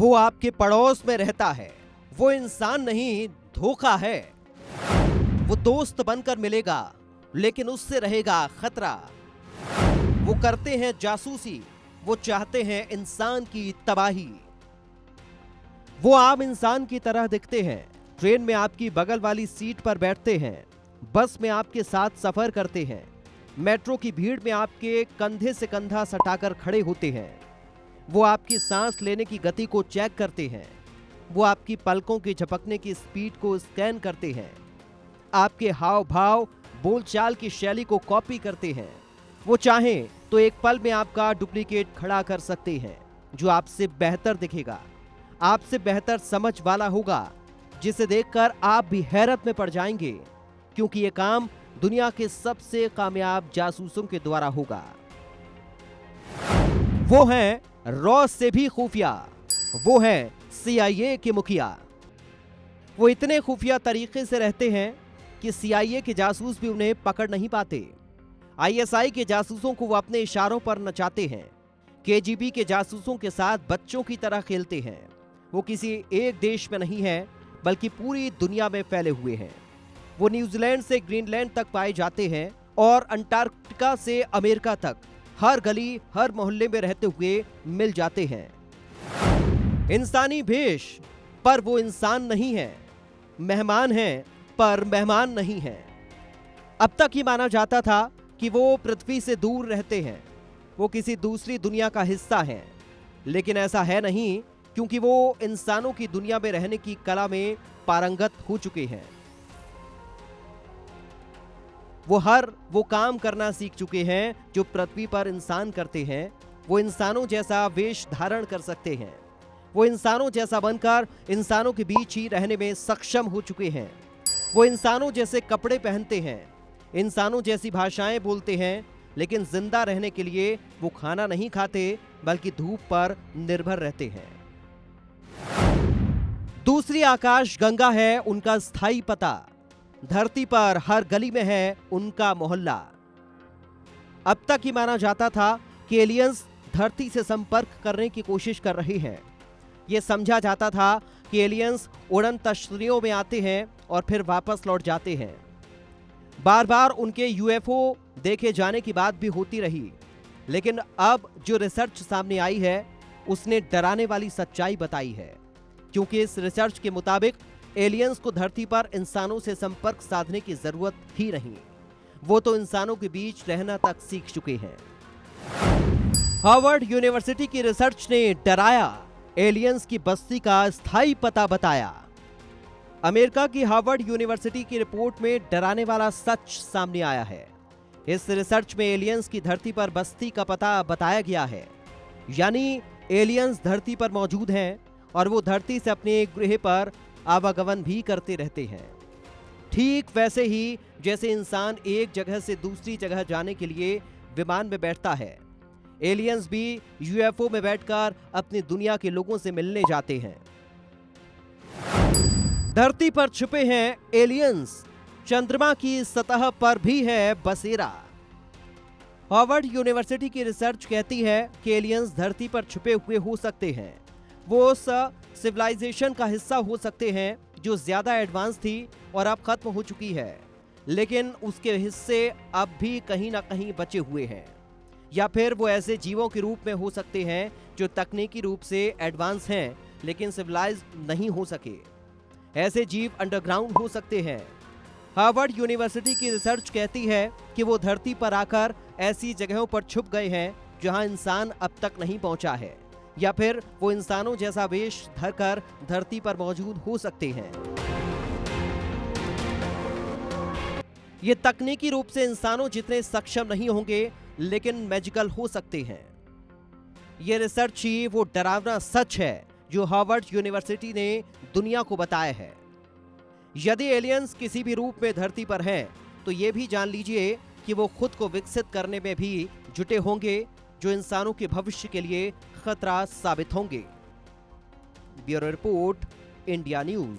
वो आपके पड़ोस में रहता है, वो इंसान नहीं धोखा है। वो दोस्त बनकर मिलेगा लेकिन उससे रहेगा खतरा। वो करते हैं जासूसी, वो चाहते हैं इंसान की तबाही। वो आम इंसान की तरह दिखते हैं, ट्रेन में आपकी बगल वाली सीट पर बैठते हैं, बस में आपके साथ सफर करते हैं, मेट्रो की भीड़ में आपके कंधे से कंधा सटाकर खड़े होते हैं। वो आपकी सांस लेने की गति को चेक करते हैं, वो आपकी पलकों के झपकने की स्पीड को स्कैन करते हैं, आपके हाव भाव बोलचाल की शैली को कॉपी करते हैं। वो चाहें तो एक पल में आपका डुप्लीकेट खड़ा कर सकते हैं, जो आपसे बेहतर दिखेगा, आपसे बेहतर समझ वाला होगा, जिसे देखकर आप भी हैरत में पड़ जाएंगे, क्योंकि ये काम दुनिया के सबसे कामयाब जासूसों के द्वारा होगा। वो हैं रॉ से भी खुफिया, वो हैं CIA के मुखिया। वो इतने खुफिया तरीके से रहते हैं कि CIA के जासूस भी उन्हें पकड़ नहीं पाते। ISI के जासूसों को वो अपने इशारों पर नचाते हैं, KGB के जासूसों के साथ बच्चों की तरह खेलते हैं। वो किसी एक देश में नहीं है, बल्कि पूरी दुनिया में फैले हुए हैं। वो न्यूजीलैंड से ग्रीनलैंड तक पाए जाते हैं और अंटार्कटिका से अमेरिका तक हर गली हर मोहल्ले में रहते हुए मिल जाते हैं। इंसानी भेष, पर वो इंसान नहीं है। मेहमान हैं, पर मेहमान नहीं है। अब तक ये माना जाता था कि वो पृथ्वी से दूर रहते हैं, वो किसी दूसरी दुनिया का हिस्सा हैं, लेकिन ऐसा है नहीं, क्योंकि वो इंसानों की दुनिया में रहने की कला में पारंगत हो चुके हैं। वो काम करना सीख चुके हैं जो पृथ्वी पर इंसान करते हैं। वो इंसानों जैसा वेश धारण कर सकते हैं, वो इंसानों जैसा बनकर इंसानों के बीच ही रहने में सक्षम हो चुके हैं। वो इंसानों जैसे कपड़े पहनते हैं, इंसानों जैसी भाषाएं बोलते हैं, लेकिन जिंदा रहने के लिए वो खाना नहीं खाते, बल्कि धूप पर निर्भर रहते हैं। दूसरी आकाश गंगा है उनका स्थायी पता, धरती पर हर गली में है उनका मोहल्ला। अब तक ही माना जाता था कि एलियंस धरती से संपर्क करने की कोशिश कर रहे हैं। यह समझा जाता था कि एलियंस उड़न तश्तरियों में आते हैं और फिर वापस लौट जाते हैं। बार बार उनके UFO देखे जाने की बात भी होती रही, लेकिन अब जो रिसर्च सामने आई है उसने डराने वाली सच्चाई बताई है, क्योंकि इस रिसर्च के मुताबिक एलियंस को धरती पर इंसानों से संपर्क साधने की जरूरत ही नहीं, वो तो इंसानों के बीच रहना तक सीख चुके हैं। हार्वर्ड यूनिवर्सिटी की रिसर्च ने डराया, एलियंस की बस्ती का स्थायी पता बताया। अमेरिका की हार्वर्ड यूनिवर्सिटी की रिपोर्ट में डराने वाला सच सामने आया है। इस रिसर्च में एलियंस की धरती पर बस्ती का पता बताया गया है, यानी एलियंस धरती पर मौजूद हैं और वो धरती से अपने ग्रह पर आवागमन भी करते रहते हैं। ठीक वैसे ही जैसे इंसान एक जगह से दूसरी जगह जाने के लिए विमान में बैठता है, एलियंस भी UFO में बैठकर अपनी दुनिया के लोगों से मिलने जाते हैं। धरती पर छुपे हैं एलियंस, चंद्रमा की सतह पर भी है बसेरा। हार्वर्ड यूनिवर्सिटी की रिसर्च कहती है कि एलियंस धरती पर छुपे हुए हो सकते हैं। वो उस सिविलाइजेशन का हिस्सा हो सकते हैं जो ज्यादा एडवांस थी और अब खत्म हो चुकी है, लेकिन उसके हिस्से अब भी कहीं ना कहीं बचे हुए हैं। या फिर वो ऐसे जीवों के रूप में हो सकते हैं जो तकनीकी रूप से एडवांस हैं लेकिन सिविलाइज नहीं हो सके। ऐसे जीव अंडरग्राउंड हो सकते हैं। हार्वर्ड यूनिवर्सिटी की रिसर्च कहती है कि वो धरती पर आकर ऐसी जगहों पर छुप गए हैं जहां इंसान अब तक नहीं पहुंचा है, या फिर वो इंसानों जैसा वेश धरकर धरती पर मौजूद हो सकते हैं। ये तकनीकी रूप से इंसानों जितने सक्षम नहीं होंगे, लेकिन मैजिकल हो सकते हैं। ये रिसर्च ही वो डरावना सच है जो हार्वर्ड यूनिवर्सिटी ने दुनिया को बताया है। यदि एलियंस किसी भी रूप में धरती पर हैं, तो ये भी जान लीजिए कि वो खुद को विकसित करने में भी जुटे होंगे, जो इंसानों के भविष्य के लिए खतरा साबित होंगे। Bureau report, India news.